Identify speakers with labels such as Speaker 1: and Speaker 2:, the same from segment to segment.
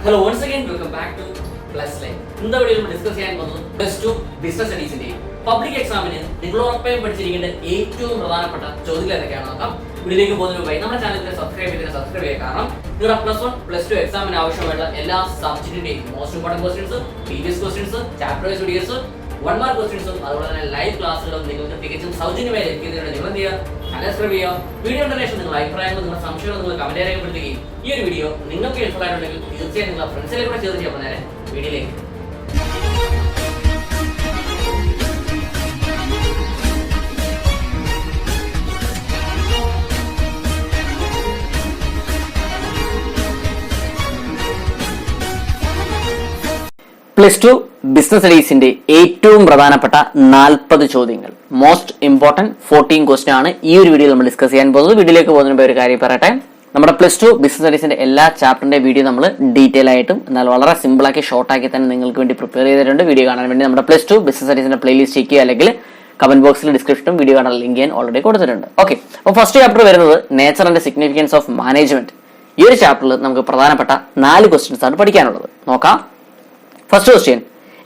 Speaker 1: Hello, once again, welcome back to Plus Line. ഇന്നത്തെ വീഡിയോയിൽ നമ്മൾ ഡിസ്കസ് ചെയ്യാൻ പോകുന്നത് +2 ബിസിനസ് സ്റ്റഡീസിന്റെ പബ്ലിക് എക്സാമിന് നിങ്ങൾ ഉറപ്പായും പഠിച്ചിരിക്കേണ്ട ഏറ്റവും പ്രധാനപ്പെട്ട ചോദ്യങ്ങൾ ഏതൊക്കെയാണെന്ന് നോക്കാം. വീഡിയോയിലേക്ക് പോകുന്നതിന് മുമ്പായി നമ്മുടെ ചാനലിനെ സബ്സ്ക്രൈബ് ചെയ്യുക. കാരണം നിങ്ങളുടെ +1 +2 എക്സാമിന് ആവശ്യമായിട്ടുള്ള എല്ലാ സബ്ജക്റ്റിന്റെയും most important questions, previous questions, chapter wise videos, 1 mark ക്വസ്റ്റ്യൻസും അതുപോലെ തന്നെ ലൈവ് ക്ലാസ്സുകളും നിങ്ങൾക്ക് തികച്ചും സൗജന്യമായി ലഭിക്കുന്നതിന് നിങ്ങൾ എന്ത് ചെയ്യുക? ചാനൽ സബ്സ്ക്രൈബ് ചെയ്യുക. വീഡിയോ ശേഷം നിങ്ങളുടെ അഭിപ്രായങ്ങൾ, നിങ്ങളുടെ സംശയങ്ങൾ നിങ്ങൾ കമന്റ് രേഖപ്പെടുത്തുകയും ഈ ഒരു വീഡിയോ നിങ്ങൾക്ക് യൂസ്ഫുൾ ആയിട്ടുണ്ടെങ്കിൽ തീർച്ചയായും നിങ്ങളുടെ ഫ്രണ്ട്സിനെ കൂടെ ഷെയർ ചെയ്യാൻ നേരെ വീഡിയോയിലേക്ക്. +2 ബിസിനസ് സ്റ്റഡീസിന്റെ ഏറ്റവും പ്രധാനപ്പെട്ട 40 ചോദ്യങ്ങൾ, മോസ്റ്റ് ഇമ്പോർട്ടന്റ് 14 ക്വസ്റ്റ്യൻ ആണ് ഈ ഒരു വീഡിയോ നമ്മൾ ഡിസ്കസ് ചെയ്യാൻ പോകുന്നത്. വീഡിയോയിലേക്ക് പോകുന്നതിന് മുമ്പ് ഒരു കാര്യം പറയട്ടെ, നമ്മുടെ +2 ബിസിനസ് സ്റ്റഡീസിന്റെ എല്ലാ ചാപ്റ്ററിന്റെ വീഡിയോ നമ്മൾ ഡീറ്റെയിൽ ആയിട്ടും എന്നാൽ വളരെ സിമ്പിൾ ആക്കി ഷോർട്ട് ആക്കി തന്നെ നിങ്ങൾക്ക് വേണ്ടി പ്രിപ്പയർ ചെയ്തിട്ടുണ്ട്. വീഡിയോ കാണാൻ വേണ്ടി നമ്മുടെ +2 ബിസിനസ് സ്റ്റഡീസിന്റെ പ്ലേലിസ്റ്റ് ചെക്ക് ചെയ്യുക, അല്ലെങ്കിൽ കമന്റ് ബോക്സിൽ ഡിസ്ക്രിപ്ഷനും വീഡിയോ കാണാൻ ലിങ്ക് ഞാൻ ഓൾറെഡി കൊടുത്തിട്ടുണ്ട്. ഓക്കെ, അപ്പോൾ ഫസ്റ്റ് ചാപ്റ്റർ വരുന്നത് nature and significance of management. ഈ ഒരു ചാപ്റ്ററിൽ നമുക്ക് പ്രധാനപ്പെട്ട 4 ക്വസ്റ്റ്യൻസ് ആണ് പഠിക്കാനുള്ളത്. നോക്കാം. First question,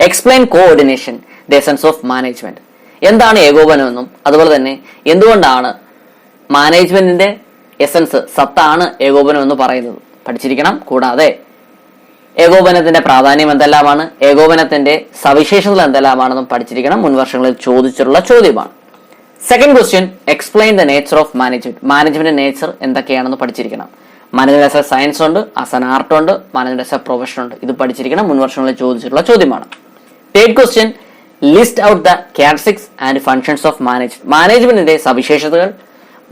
Speaker 1: explain coordination, the essence of management. എന്താണ് ഏകോപനമെന്നും അതുപോലെ തന്നെ എന്തുകൊണ്ടാണ് മാനേജ്മെന്റിന്റെ എസൻസ്, സത്താണ് ഏകോപനം എന്ന് പറയുന്നത് പഠിച്ചിരിക്കണം. കൂടാതെ ഏകോപനത്തിന്റെ പ്രാധാന്യം എന്തെല്ലാമാണ്, ഏകോപനത്തിന്റെ സവിശേഷതകൾ എന്തെല്ലാമാണെന്നും പഠിച്ചിരിക്കണം. മുൻ വർഷങ്ങളിൽ ചോദിച്ചിട്ടുള്ള ചോദ്യമാണ്. Second question, explain the nature of management. Management nature എന്തൊക്കെയാണെന്ന് പഠിച്ചിരിക്കണം. മാനേജ്മെന്റ് ആസ് എ സയൻസ് ഉണ്ട്, ആസ് എൻ ആർട്ട് ഉണ്ട്, മാനേജ്മെന്റ് ആസ് എ പ്രൊഫഷൻ ഉണ്ട്. ഇത് പഠിച്ചിരിക്കണം. മുൻ വർഷങ്ങളിൽ ചോദിച്ചിട്ടുള്ള ചോദ്യമാണ്. Third question, list out the characteristics and functions of management. മാനേജ്മെന്റിന്റെ സവിശേഷതകൾ,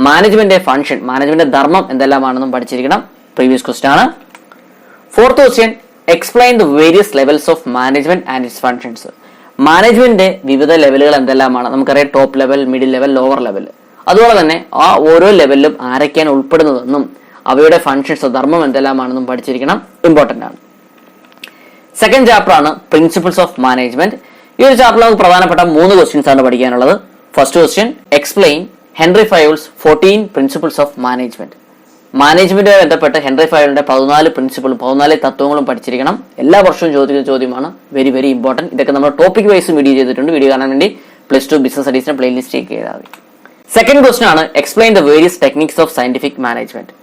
Speaker 1: മാനേജ്മെന്റിന്റെ ഫംഗ്ഷൻ, മാനേജ്മെന്റ് ധർമ്മം എന്തെല്ലാമാണെന്നും പഠിച്ചിരിക്കണം. പ്രീവിയസ് ക്വസ്റ്റ്യൻ ആണ്. Fourth question, explain the various levels of management and it's functions. മാനേജ്മെന്റിന്റെ വിവിധ ലെവലുകൾ എന്തെല്ലാമാണ്. നമുക്കറിയാം top level, middle level, lower level. അതുപോലെ തന്നെ ആ ഓരോ ലെവലിലും ആരൊക്കെയാണ് ഉൾപ്പെടുന്നതെന്നും അവയുടെ ഫങ്ഷൻസ്, ധർമ്മം എന്തെല്ലാമാണെന്നും പഠിച്ചിരിക്കണം. ഇമ്പോർട്ടന്റ് ആണ്. സെക്കൻഡ് ചാപ്റ്റർ ആണ് പ്രിൻസിപ്പിൾസ് ഓഫ് മാനേജ്മെന്റ്. ഈ ഒരു ചാപ്റ്ററിൽ നമുക്ക് പ്രധാനപ്പെട്ട 3 ക്വസ്റ്റ്യൻസ് ആണ് പഠിക്കാനുള്ളത്. First question, explain Henri Fayol's 14 principles of management. മാനേജ്മെന്റുമായി ബന്ധപ്പെട്ട് ഹെൻറി ഫയോളിന്റെ 14 പ്രിൻസിപ്പിളും 14 തത്വങ്ങളും പഠിച്ചിരിക്കണം. എല്ലാ വർഷവും ചോദിക്കുന്ന ചോദ്യമാണ്. Very very important. ഇതൊക്കെ നമ്മൾ ടോപ്പിക് വൈസ് വീഡിയോ ചെയ്തിട്ടുണ്ട്. വീഡിയോ കാണാൻ വേണ്ടി +2 ബിസിനസ് സ്റ്റഡീസിന്റെ പ്ലേലിസ്റ്റ് ചെക്ക് ചെയ്താൽ മതി. സെക്കൻഡ് ക്വസ്റ്റ്യൻ ആണ്, explain the various techniques of scientific management.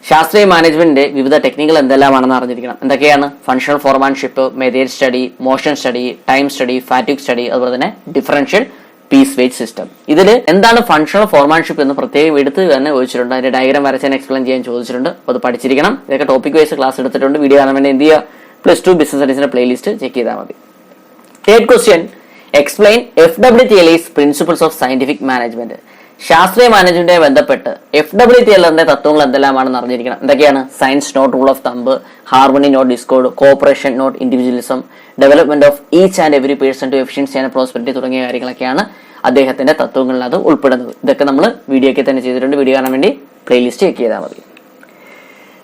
Speaker 1: ശാസ്ത്രീയ മാനേജ്മെന്റിന്റെ വിവിധ ടെക്നിക്കുകൾ എന്തെല്ലാമാണെന്ന് അറിഞ്ഞിരിക്കണം. എന്തൊക്കെയാണ്? Functional foremanship, method study, motion study, time study, ഫാറ്റിക് study, അതുപോലെ തന്നെ ഡിഫറൻഷ്യൽ പീസ് വെയിറ്റ് സിസ്റ്റം. ഇതിൽ എന്താണ് ഫങ്ഷണൽ ഫോർമാൻഷിപ്പ് എന്ന് പ്രത്യേകം എടുത്ത് തന്നെ ചോദിച്ചിട്ടുണ്ട്. അതിന്റെ ഡയഗ്രാം വരച്ച് എക്സ്പ്ലെയിൻ ചെയ്യാൻ ചോദിച്ചിട്ടുണ്ട്. അപ്പോൾ അത് പഠിച്ചിരിക്കണം. ഇതൊക്കെ ടോപ്പിക് വൈസ് ക്ലാസ് എടുത്തിട്ടുണ്ട്. വീഡിയോ കാണാൻ വേണ്ടി എന്ത് ചെയ്യുക? +2 ബിസിനസ് സ്റ്റഡീസിന്റെ പ്ലേലിസ്റ്റ് ചെക്ക് ചെയ്താൽ മതി. Third question, explain FWTLA's principles of scientific management. ശാസ്ത്രീയ മാനേജ്മെന്റുമായി ബന്ധപ്പെട്ട് FWTLന്റെ തത്വങ്ങൾ എന്തെല്ലാമാണെന്ന് അറിഞ്ഞിരിക്കണം. എന്തൊക്കെയാണ്? Science not rule of thumb, harmony not discord, cooperation not individualism, development of each and every person to efficiency and prosperity തുടങ്ങിയ കാര്യങ്ങളൊക്കെയാണ് അദ്ദേഹത്തിന്റെ തത്വങ്ങളിൽ അത് ഉൾപ്പെടുന്നത്. ഇതൊക്കെ നമ്മൾ വീഡിയോയ്ക്ക് തന്നെ ചെയ്തിട്ടുണ്ട്. വീഡിയോ കാണാൻ വേണ്ടി പ്ലേലിസ്റ്റ് ചെക്ക് ചെയ്താൽ മതി.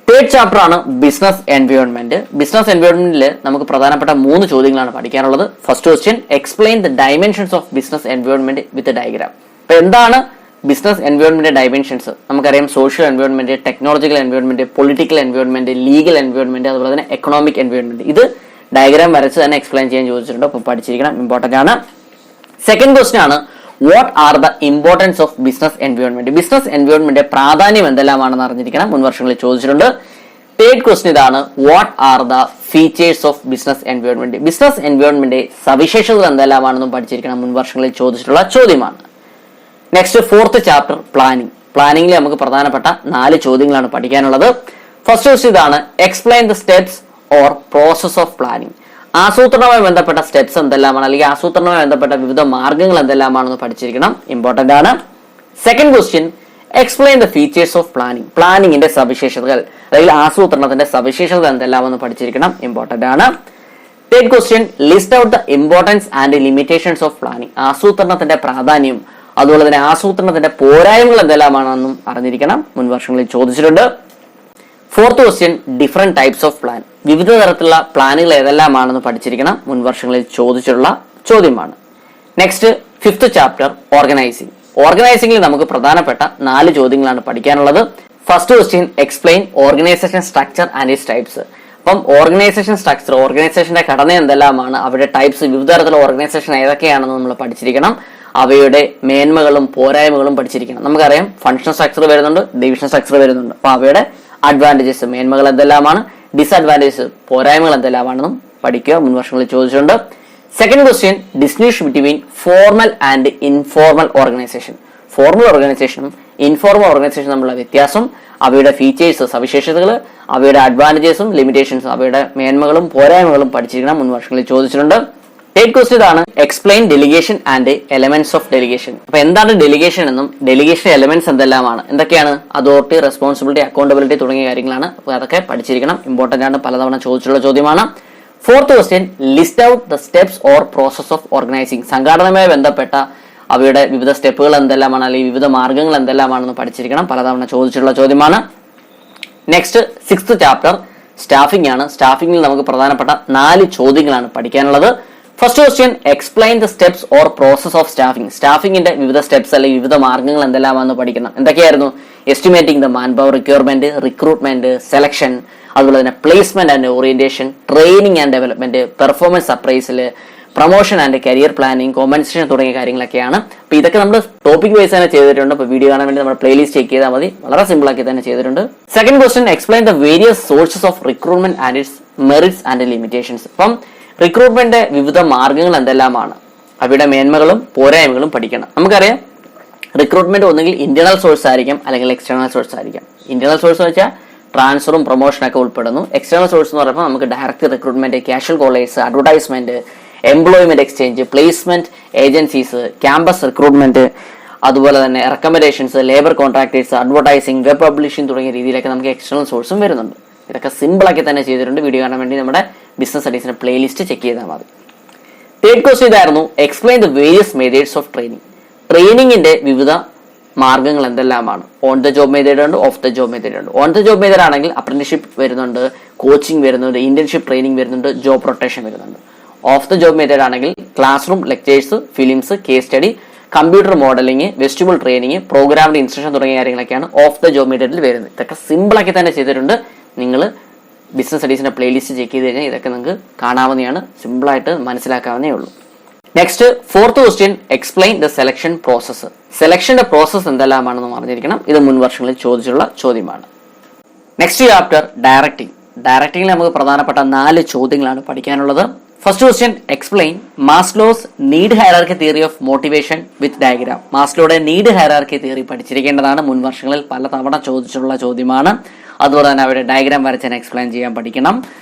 Speaker 1: തേർഡ് ചാപ്റ്റർ ആണ് ബിസിനസ് എൻവയോൺമെന്റ്. ബിസിനസ് എൻവയോൺമെന്റിൽ നമുക്ക് പ്രധാനപ്പെട്ട 3 ചോദ്യങ്ങളാണ് പഠിക്കാനുള്ളത്. First question, explain the dimensions of business environment with diagram. അപ്പൊ എന്താണ് ബിസിനസ് എൻവയോൺമെന്റ് ഡയമെൻഷൻസ്? നമുക്കറിയാം social environment, technological environment, political environment, legal environment, അതുപോലെ തന്നെ എക്കണോമിക് എൻവയോൺമെന്റ്. ഇത് ഡയഗ്രാം വരച്ച് തന്നെ എക്സ്പ്ലെയിൻ ചെയ്യാൻ ചോദിച്ചിട്ടുണ്ട്. അപ്പോൾ പഠിച്ചിരിക്കണം. ഇമ്പോർട്ടന്റ് ആണ്. സെക്കൻഡ് ക്വസ്റ്റ്യൻ ആണ്, what are the importance of business environment. Business environment പ്രാധാന്യം എന്തെല്ലാമാണെന്ന് അറിഞ്ഞിരിക്കണം. മുൻ വർഷങ്ങളിൽ ചോദിച്ചിട്ടുണ്ട്. തേർഡ് ക്വസ്റ്റ്യൻ ഇതാണ്, what are the features of business environment. Business environment സവിശേഷതകൾ എന്തെല്ലാമാണെന്നും പഠിച്ചിരിക്കണം. മുൻ വർഷങ്ങളിൽ ചോദിച്ചിട്ടുള്ള ചോദ്യമാണ്. Next fourth chapter, planning. പ്ലാനിംഗിൽ നമുക്ക് പ്രധാനപ്പെട്ട 4 ചോദ്യങ്ങളാണ് പഠിക്കാനുള്ളത്. ഫസ്റ്റ് ക്വസ്റ്റ്യൻ ഇതാണ്, explain the steps or process of planning. ആസൂത്രണവുമായി ബന്ധപ്പെട്ട സ്റ്റെപ്സ് എന്തെല്ലാമാണ്, അല്ലെങ്കിൽ ആസൂത്രണവുമായി ബന്ധപ്പെട്ട വിവിധ മാർഗങ്ങൾ എന്തെല്ലാമാണെന്ന് പഠിച്ചിരിക്കണം. ഇമ്പോർട്ടന്റ് ആണ്. Second question, explain the features of planning. പ്ലാനിങ്ങിന്റെ സവിശേഷതകൾ, അല്ലെങ്കിൽ ആസൂത്രണത്തിന്റെ സവിശേഷതകൾ എന്തെല്ലാമെന്ന് പഠിച്ചിരിക്കണം. ഇമ്പോർട്ടന്റ് ആണ്. Third question, list out the importance and limitations of planning. ആസൂത്രണത്തിന്റെ പ്രാധാന്യം അതുപോലെ തന്നെ ആസൂത്രണത്തിന്റെ പോരായ്മകൾ എന്തെല്ലാമാണെന്നും അറിഞ്ഞിരിക്കണം. മുൻ വർഷങ്ങളിൽ ചോദിച്ചിട്ടുണ്ട്. Fourth question, different types of plan. വിവിധ തരത്തിലുള്ള പ്ലാനുകൾ ഏതെല്ലാമാണെന്ന് പഠിച്ചിരിക്കണം. മുൻ വർഷങ്ങളിൽ ചോദിച്ചിട്ടുള്ള ചോദ്യമാണ്. Next fifth chapter, organising. ഓർഗനൈസിംഗിൽ നമുക്ക് പ്രധാനപ്പെട്ട 4 ചോദ്യങ്ങളാണ് പഠിക്കാനുള്ളത്. First question, explain organisation structure and its types. അപ്പം ഓർഗനൈസേഷൻ സ്ട്രക്ചർ, ഓർഗനൈസേഷന്റെ ഘടന എന്തെല്ലാമാണ്, അവയുടെ ടൈപ്സ്, വിവിധ തരത്തിലുള്ള ഓർഗനൈസേഷൻ ഏതൊക്കെയാണെന്ന് നമ്മൾ പഠിച്ചിരിക്കണം. അവയുടെ മേന്മകളും പോരായ്മകളും പഠിച്ചിരിക്കണം. നമുക്കറിയാം ഫങ്ഷൻ സ്ട്രക്ചർ വരുന്നുണ്ട്, ഡിവിഷൻ സ്ട്രക്ചർ വരുന്നുണ്ട്. അപ്പൊ അവയുടെ അഡ്വാൻറ്റേജസ്, മേന്മകൾ എന്തെല്ലാമാണ്, ഡിസ്അഡ്വാൻറ്റേജസ്, പോരായ്മകൾ എന്തെല്ലാമാണെന്നും പഠിക്കുക. മുൻ വർഷങ്ങളിൽ ചോദിച്ചിട്ടുണ്ട്. Second question, distinguish between formal and informal organisation. Formal ഓർഗനൈസേഷനും ഇൻഫോർമൽ ഓർഗനൈസേഷനും തമ്മിലുള്ള വ്യത്യാസം, അവയുടെ ഫീച്ചേഴ്സ്, സവിശേഷതകൾ, അവയുടെ അഡ്വാൻറ്റേജസും ലിമിറ്റേഷൻസും, അവയുടെ മേന്മകളും പോരായ്മകളും പഠിച്ചിരിക്കണം. മുൻ വർഷങ്ങളിൽ ചോദിച്ചിട്ടുണ്ട്. തേർഡ് ക്വസ്റ്റ്യൻ ഇതാണ്, explain delegation and elements of delegation. അപ്പൊ എന്താണ് ഡെലിഗേഷൻ എന്നും ഡെലിഗേഷൻ എലമെന്റ്സ് എന്തെല്ലാമാണ്, എന്തൊക്കെയാണ്, അതോറിറ്റി, റെസ്പോൺസിബിലിറ്റി, അക്കൗണ്ടബിലിറ്റി തുടങ്ങിയ കാര്യങ്ങളാണ്. അപ്പൊ അതൊക്കെ പഠിച്ചിരിക്കണം, ഇമ്പോർട്ടന്റ് ആണ്, പലതവണ ചോദിച്ചിട്ടുള്ള ചോദ്യമാണ്. Fourth question, list out the steps or process of organising. സംഘടനയുമായി ബന്ധപ്പെട്ട അവയുടെ വിവിധ സ്റ്റെപ്പുകൾ എന്തെല്ലാമാണ്, അല്ലെങ്കിൽ വിവിധ മാർഗങ്ങൾ എന്തെല്ലാമാണെന്ന് പഠിച്ചിരിക്കണം, പലതവണ ചോദിച്ചിട്ടുള്ള ചോദ്യമാണ്. നെക്സ്റ്റ് സിക്സ്ത് ചാപ്റ്റർ സ്റ്റാഫിംഗ് ആണ്. സ്റ്റാഫിംഗിൽ നമുക്ക് പ്രധാനപ്പെട്ട 4 ചോദ്യങ്ങളാണ് പഠിക്കാനുള്ളത്. First question, explain the steps or process of staffing. സ്റ്റാഫിംഗിന്റെ വിവിധ സ്റ്റെപ്സ് അല്ലെങ്കിൽ വിവിധ മാർഗങ്ങൾ എന്തെല്ലാമാണെന്ന് പഠിക്കണം. എന്തൊക്കെയായിരുന്നു, estimating the man power requirement, recruitment, selection, അതുപോലെ തന്നെ placement and orientation, training and development, performance appraisal, promotion and career planning, compensation തുടങ്ങിയ കാര്യങ്ങളൊക്കെയാണ്. അപ്പൊ ഇതൊക്കെ നമ്മൾ ടോപ്പിക് വൈസ് തന്നെ ചെയ്തിട്ടുണ്ട്. അപ്പൊ വീഡിയോ കാണാൻ വേണ്ടി നമ്മുടെ പ്ലേലിസ്റ്റ് ചെക്ക് ചെയ്താൽ മതി, വളരെ സിമ്പിൾ ആക്കി തന്നെ ചെയ്തിട്ടുണ്ട്. Second question, explain the various sources of recruitment and it's merits and limitations. അപ്പം റിക്രൂട്ട്മെന്റ് വിവിധ മാർഗങ്ങൾ എന്തെല്ലാമാണ്, അവയുടെ മേന്മകളും പോരായ്മകളും പഠിക്കണം. നമുക്കറിയാം റിക്രൂട്ട്മെന്റ് ഒന്നുകിൽ ഇന്റേണൽ സോഴ്സ് ആയിരിക്കും, അല്ലെങ്കിൽ എക്സ്റ്റേണൽ സോഴ്സ് ആയിരിക്കും. ഇന്റേണൽ സോഴ്സ് എന്ന് വെച്ചാൽ ട്രാൻസ്ഫറും പ്രൊമോഷനൊക്കെ ഉൾപ്പെടുന്നു. എക്സ്റ്റേണൽ സോഴ്സ് എന്ന് പറയുമ്പോൾ നമുക്ക് direct recruitment, casual callers, advertisement, employment exchange, placement agencies, campus recruitment, അതുപോലെ തന്നെ recommendations, labour contractors, advertising, web publishing തുടങ്ങിയ രീതിയിലൊക്കെ നമുക്ക് എക്സ്റ്റേണൽ സോഴ്സും വരുന്നുണ്ട്. ഇതൊക്കെ സിമ്പിൾ ആക്കി തന്നെ ചെയ്തിട്ടുണ്ട്. വീഡിയോ കാണാൻ വേണ്ടി നമ്മുടെ ബിസിനസ് സ്റ്റഡീസിന്റെ പ്ലേലിസ്റ്റ് ചെക്ക് ചെയ്താൽ മതി. തേർഡ് ക്വസ്റ്റ്യൻ ഇതായിരുന്നു, explain the various methods of training. ട്രെയിനിങ്ങിന്റെ വിവിധ മാർഗങ്ങൾ എന്തെല്ലാമാണ്. ഓൺ ദ ജോബ് മെത്തേഡ് ഉണ്ട്, ഓഫ് ദ ജോബ് മെത്തേഡ് ഉണ്ട്. ഓൺ ദ ജോബ് മെത്തേഡ് ആണെങ്കിൽ അപ്രന്റീസ്ഷിപ്പ് വരുന്നുണ്ട്, കോച്ചിങ് വരുന്നുണ്ട്, ഇന്റേൺഷിപ്പ് ട്രെയിനിങ് വരുന്നുണ്ട്, ജോബ് റൊട്ടേഷൻ വരുന്നുണ്ട്. ഓഫ് ദ ജോബ് മെത്തേഡ് ആണെങ്കിൽ classroom lectures, films, case study, computer modelling, vestibule training, പ്രോഗ്രാമിന്റെ instruction തുടങ്ങിയ കാര്യങ്ങളൊക്കെയാണ് ഓഫ് ദ ജോബ് മെത്തേഡിൽ വരുന്നത്. ഇതൊക്കെ സിമ്പിൾ ആക്കി തന്നെ ചെയ്തിട്ടുണ്ട്. നിങ്ങൾ ബിസിനസ് സ്റ്റഡീസിന്റെ പ്ലേലിസ്റ്റ് ചെക്ക് ചെയ്ത് കഴിഞ്ഞാൽ ഇതൊക്കെ നിങ്ങൾക്ക് കാണാവുന്നതാണ്, സിമ്പിൾ ആയിട്ട് മനസ്സിലാക്കാവുന്നേ ഉള്ളൂ. Next fourth question, explain the selection process. സെലക്ഷന്റെ പ്രോസസ് എന്തെല്ലാമാണെന്ന് പറഞ്ഞിരിക്കണം. ഇത് മുൻ വർഷങ്ങളിൽ ചോദിച്ചിട്ടുള്ള ചോദ്യമാണ്. Next chapter directing. ഡയറക്റ്റിംഗിൽ നമുക്ക് പ്രധാനപ്പെട്ട 4 ചോദ്യങ്ങളാണ് പഠിക്കാനുള്ളത്. First question, explain Maslow's need hierarchy theory of motivation with diagram. മാസ്ലോയുടെ നീഡ് ഹയറാർക്കി തിയറി പഠിച്ചിരിക്കേണ്ടതാണ്. മുൻ വർഷങ്ങളിൽ പലതവണ ചോദിച്ചിട്ടുള്ള ചോദ്യമാണ്. അതുപോലെ തന്നെ അവരുടെ ഡയഗ്രാം വരച്ചാൽ എക്സ്പ്ലെയിൻ ചെയ്യാൻ പഠിക്കണം.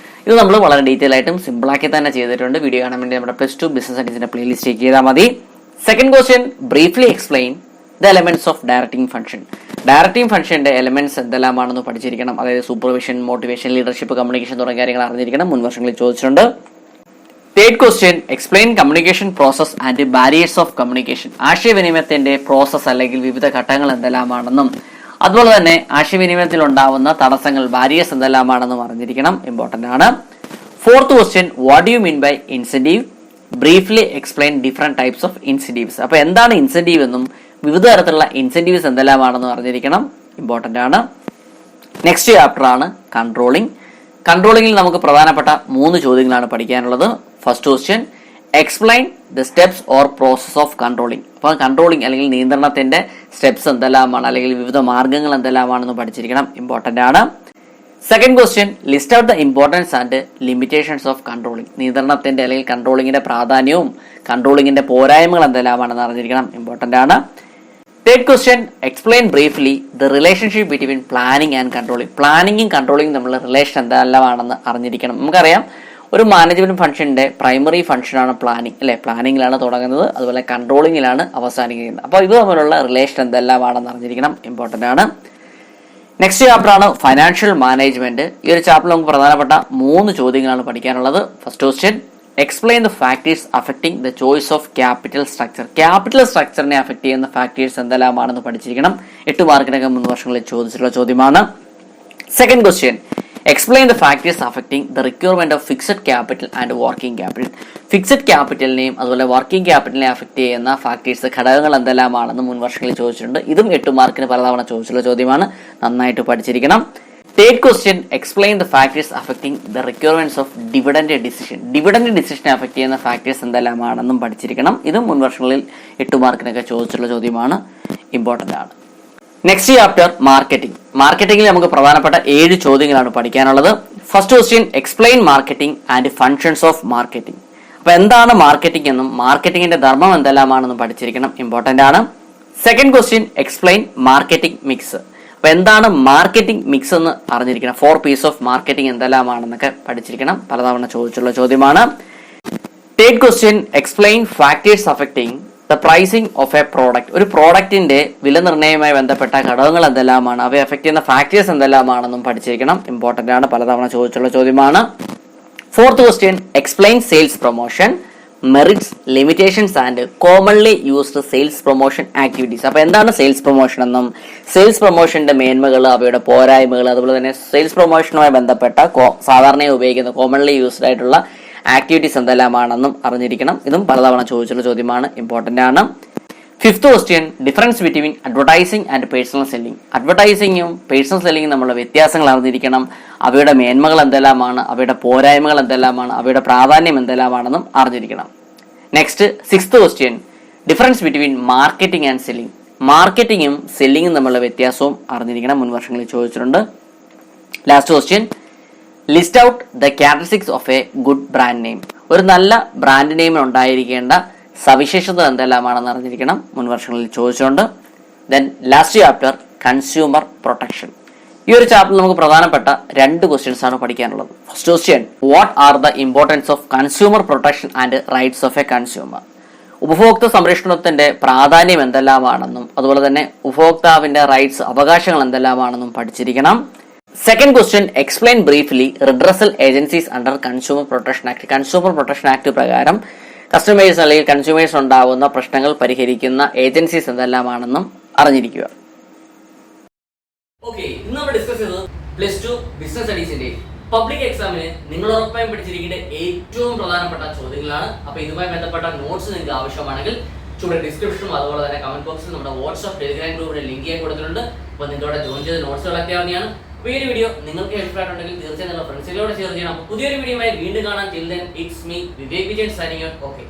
Speaker 1: ഇത് നമ്മൾ വളരെ ഡീറ്റെയിൽ ആയിട്ടും സിമ്പിൾ ആക്കി തന്നെ ചെയ്തിട്ടുണ്ട്. വീഡിയോ കാണാൻ വേണ്ടി നമ്മുടെ +2 ബിസിനസ് സ്റ്റഡീസിന്റെ പ്ലേലിസ്റ്റ് ചെക്ക് ചെയ്താൽ മതി. Second question, briefly explain the elements of directing function. Directing ഫംഗ്ഷന്റെ എലമെന്റ്സ് എന്തെല്ലാമാണെന്ന് പഠിച്ചിരിക്കണം. അതായത് സൂപ്പർവിഷൻ, മോട്ടിവേഷൻ, ലീഡർഷിപ്പ്, കമ്മ്യൂണിക്കേഷൻ തുടങ്ങിയ കാര്യങ്ങൾ അറിഞ്ഞിരിക്കണം. മുൻ വർഷങ്ങളിൽ ചോദിച്ചിട്ടുണ്ട്. Third question, explain communication process and barriers of communication. ആശയവിനിമയത്തിന്റെ പ്രോസസ് അല്ലെങ്കിൽ വിവിധ ഘട്ടങ്ങൾ എന്തെല്ലാമാണെന്നും അതുപോലെ തന്നെ ആശയവിനിമയത്തിൽ ഉണ്ടാവുന്ന തടസ്സങ്ങൾ, ബാരിയേഴ്സ് എന്തെല്ലാമാണെന്നും അറിഞ്ഞിരിക്കണം, ഇമ്പോർട്ടന്റ് ആണ്. Fourth question, what do you mean by incentive? Briefly explain different types of incentives. അപ്പൊ എന്താണ് ഇൻസെന്റീവ് എന്നും വിവിധ തരത്തിലുള്ള ഇൻസെന്റീവ്സ് എന്തെല്ലാമാണെന്നും അറിഞ്ഞിരിക്കണം, ഇമ്പോർട്ടന്റ് ആണ്. നെക്സ്റ്റ് ചാപ്റ്റർ ആണ് കൺട്രോളിംഗ്. കൺട്രോളിംഗിൽ നമുക്ക് പ്രധാനപ്പെട്ട 3 ചോദ്യങ്ങളാണ് പഠിക്കാനുള്ളത്. First question, explain the steps or process of controlling. അപ്പോൾ കൺട്രോളിംഗ് അല്ലെങ്കിൽ നിയന്ത്രണത്തിന്റെ സ്റ്റെപ്സ് എന്തെല്ലാമാണ്, അല്ലെങ്കിൽ വിവിധ മാർഗങ്ങൾ എന്തെല്ലാമാണെന്ന് പഠിച്ചിരിക്കണം, ഇമ്പോർട്ടന്റ് ആണ്. Second question, list out the importance and limitations of controlling. നിയന്ത്രണത്തിന്റെ അല്ലെങ്കിൽ കൺട്രോളിംഗിന്റെ പ്രാധാന്യവും കൺട്രോളിംഗിന്റെ പോരായ്മകൾ എന്തെല്ലാമാണെന്ന് അറിഞ്ഞിരിക്കണം, ഇമ്പോർട്ടന്റ് ആണ്. Third question, explain briefly the relationship between planning and controlling. പ്ലാനിങ്ങും കൺട്രോളിംഗും തമ്മിലുള്ള റിലേഷൻ എന്തെല്ലാമാണെന്ന് അറിഞ്ഞിരിക്കണം. നമുക്കറിയാം ഒരു മാനേജ്മെന്റ് ഫംഗ്ഷന്റെ പ്രൈമറി ഫംഗ്ഷനാണ് പ്ലാനിംഗ്, അല്ലെ? പ്ലാനിങ്ങിലാണ് തുടങ്ങുന്നത്, അതുപോലെ കൺട്രോളിംഗിലാണ് അവസാനിക്കുന്നത്. അപ്പോൾ ഇത് തമ്മിലുള്ള റിലേഷൻ എന്തെല്ലാമാണെന്ന് അറിഞ്ഞിരിക്കണം, ഇമ്പോർട്ടന്റ് ആണ്. നെക്സ്റ്റ് ചാപ്റ്റർ ആണ് ഫൈനാൻഷ്യൽ മാനേജ്മെന്റ്. ഈ ഒരു ചാപ്റ്ററിൽ നമുക്ക് പ്രധാനപ്പെട്ട 3 ചോദ്യങ്ങളാണ് പഠിക്കാനുള്ളത്. First question, explain the factors affecting the choice of capital structure. Capital സ്ട്രക്ചറിനെ അഫക്ട് ചെയ്യുന്ന ഫാക്ടേഴ്സ് എന്തെല്ലാമാണെന്ന് പഠിച്ചിരിക്കണം. 8 മാർക്കിനൊക്കെ മുൻ വർഷങ്ങളിൽ ചോദിച്ചിട്ടുള്ള ചോദ്യമാണ്. Second question, explain the factors affecting the requirement of fixed capital and working capital. Fixed ക്യാപിറ്റലിനെയും അതുപോലെ വർക്കിംഗ് ക്യാപിറ്റലിനെയും അഫക്ട് ചെയ്യുന്ന ഫാക്ടേഴ്സ്, ഘടകങ്ങൾ എന്തെല്ലാമാണെന്ന് മുൻ വർഷങ്ങളിൽ ചോദിച്ചിട്ടുണ്ട്. ഇതും 8 മാർക്കിന് പലതവണ ചോദിച്ചിട്ടുള്ള ചോദ്യമാണ്. നന്നായിട്ട് പഠിച്ചിരിക്കണം. Third question, explain the factors affecting the recurrence of dividend decision. Dividend decision affect ചെയ്യുന്ന ഫാക്ടേഴ്സ് എന്തെല്ലാമാണെന്നും പഠിച്ചിരിക്കണം. ഇതും മുൻ വർഷങ്ങളിൽ 8 മാർക്കിനൊക്കെ ചോദിച്ചിട്ടുള്ള ചോദ്യമാണ്, ഇമ്പോർട്ടൻ്റ് ആണ്. Next chapter marketing. മാർക്കറ്റിംഗിൽ നമുക്ക് പ്രധാനപ്പെട്ട 7 ചോദ്യങ്ങളാണ് പഠിക്കാനുള്ളത്. First question, explain marketing and functions of marketing. അപ്പൊ എന്താണ് മാർക്കറ്റിംഗ് എന്നും മാർക്കറ്റിംഗിന്റെ ധർമ്മം എന്തെല്ലാമാണെന്നും പഠിച്ചിരിക്കണം, ഇമ്പോർട്ടൻ്റ് ആണ്. Second question, explain marketing mix. അപ്പൊ എന്താണ് മാർക്കറ്റിംഗ് മിക്സ് എന്ന് അറിഞ്ഞിരിക്കണം. 4 പീസ് ഓഫ് മാർക്കറ്റിംഗ് എന്തെല്ലാമാണെന്നൊക്കെ പഠിച്ചിരിക്കണം, പലതവണ ചോദിച്ചുള്ള ചോദ്യമാണ്. Third question, explain factors affecting the pricing of A product. ഒരു പ്രോഡക്റ്റിന്റെ വില നിർണ്ണയവുമായി ബന്ധപ്പെട്ട ഘടകങ്ങൾ എന്തെല്ലാമാണ്, അവയെ അഫക്ട് ചെയ്യുന്ന ഫാക്ടേഴ്സ് എന്തെല്ലാമാണെന്നും പഠിച്ചിരിക്കണം, ഇമ്പോർട്ടൻ്റ് ആണ്, പലതവണ ചോദിച്ചുള്ള ചോദ്യമാണ്. Fourth question, explain sales promotion merits, limitations and commonly used sales promotion activities. അപ്പൊ എന്താണ് സെയിൽസ് പ്രൊമോഷൻ എന്നും സെയിൽസ് പ്രൊമോഷന്റെ മേന്മകൾ, അവയുടെ പോരായ്മകൾ, അതുപോലെ തന്നെ സെയിൽസ് പ്രൊമോഷനുമായി ബന്ധപ്പെട്ട സാധാരണയായി ഉപയോഗിക്കുന്ന കോമൺലി യൂസ്ഡ് ആയിട്ടുള്ള ആക്ടിവിറ്റീസ് എന്തെല്ലാമാണെന്നും അറിഞ്ഞിരിക്കണം. ഇതും പലതവണ ചോദിച്ചുള്ള ചോദ്യമാണ്, ഇമ്പോർട്ടൻ്റ് ആണ്. Fifth question, difference between advertising and personal selling. അഡ്വർടൈസിംഗും പേഴ്സണൽ സെല്ലിംഗും തമ്മിലുള്ള വ്യത്യാസങ്ങൾ അറിഞ്ഞിരിക്കണം. അവയുടെ മേന്മകൾ എന്തെല്ലാമാണ്, അവയുടെ പോരായ്മകൾ എന്തെല്ലാമാണ്, അവയുടെ പ്രാധാന്യം എന്തെല്ലാമാണെന്നും അറിഞ്ഞിരിക്കണം. Next sixth question, difference between marketing and selling. മാർക്കറ്റിംഗും സെല്ലിംഗും തമ്മിലുള്ള വ്യത്യാസവും അറിഞ്ഞിരിക്കണം, മുൻ വർഷങ്ങളിൽ ചോദിച്ചിട്ടുണ്ട്. Last question, list out the characteristics of a good brand name. ഒരു നല്ല ബ്രാൻഡ് നെയിമിന് ഉണ്ടായിരിക്കേണ്ട സവിശേഷത എന്തെല്ലാമാണെന്ന് അറിഞ്ഞിരിക്കണം, മുൻ വർഷങ്ങളിൽ ചോദിച്ചുകൊണ്ട്. Then last chapter, consumer protection. ഈ ഒരു ചാപ്റ്ററിൽ നമുക്ക് പ്രധാനപ്പെട്ട 2 ക്വസ്റ്റ്യൻസ് ആണ് പഠിക്കാനുള്ളത്. First question, what are the importance of consumer protection and rights of A consumer. ഉപഭോക്തൃ സംരക്ഷണത്തിന്റെ പ്രാധാന്യം എന്തെല്ലാമാണെന്നും അതുപോലെ തന്നെ ഉപഭോക്താവിന്റെ റൈറ്റ്സ്, അവകാശങ്ങൾ എന്തെല്ലാമാണെന്നും പഠിച്ചിരിക്കണം. Second question, explain briefly redressal agencies under consumer protection act. Consumer protection act പ്രകാരം കസ്റ്റമേഴ്സ് അല്ലെങ്കിൽ കൺസ്യൂമേഴ്സ് ഉണ്ടാകുന്ന പ്രശ്നങ്ങൾ പരിഹരിക്കുന്ന ഏജൻസീസ് എന്തെല്ലാമാണെന്നും അറിഞ്ഞിരിക്കുക. ഓക്കെ, ഇന്ന് നമ്മൾ ഡിസ്കസ് ചെയ്തത് +2 ബിസിനസ് സ്റ്റഡീസിന്റെ പബ്ലിക് എക്സാമിന് നിങ്ങൾ ഉറപ്പായും പഠിച്ചിരിക്കേണ്ട ഏറ്റവും പ്രധാനപ്പെട്ട ചോദ്യങ്ങളാണ്. അപ്പൊ ഇതുമായി ബന്ധപ്പെട്ട നോട്ട്സ് നിങ്ങൾക്ക് ആവശ്യമാണെങ്കിൽ ചൂടെ ഡിസ്ക്രിപ്ഷനും അതുപോലെ തന്നെ കമന്റ് ബോക്സിൽ നമ്മുടെ വാട്സ്ആപ്പ് ടെലിഗ്രാം ഗ്രൂപ്പിന്റെ ലിങ്ക് ഞാൻ കൊടുത്തിട്ടുണ്ട്. അപ്പൊ നിങ്ങളോട് ജോയിൻ ചെയ്ത് നോട്ട്സ് കളക്ട് ചെയ്യാവുന്നതാണ്. അപ്പോൾ ഈ ഒരു വീഡിയോ നിങ്ങൾക്ക് ഹെൽപ്ഫുൾ ആയിട്ടുണ്ടെങ്കിൽ തീർച്ചയായും നിങ്ങളുടെ ഫ്രണ്ട്സിലൂടെ ഷെയർ ചെയ്യണം. പുതിയൊരു വീഡിയോയുമായി വീണ്ടും കാണാൻ. Till then it's me Vivek Vijayan signing out. Okay.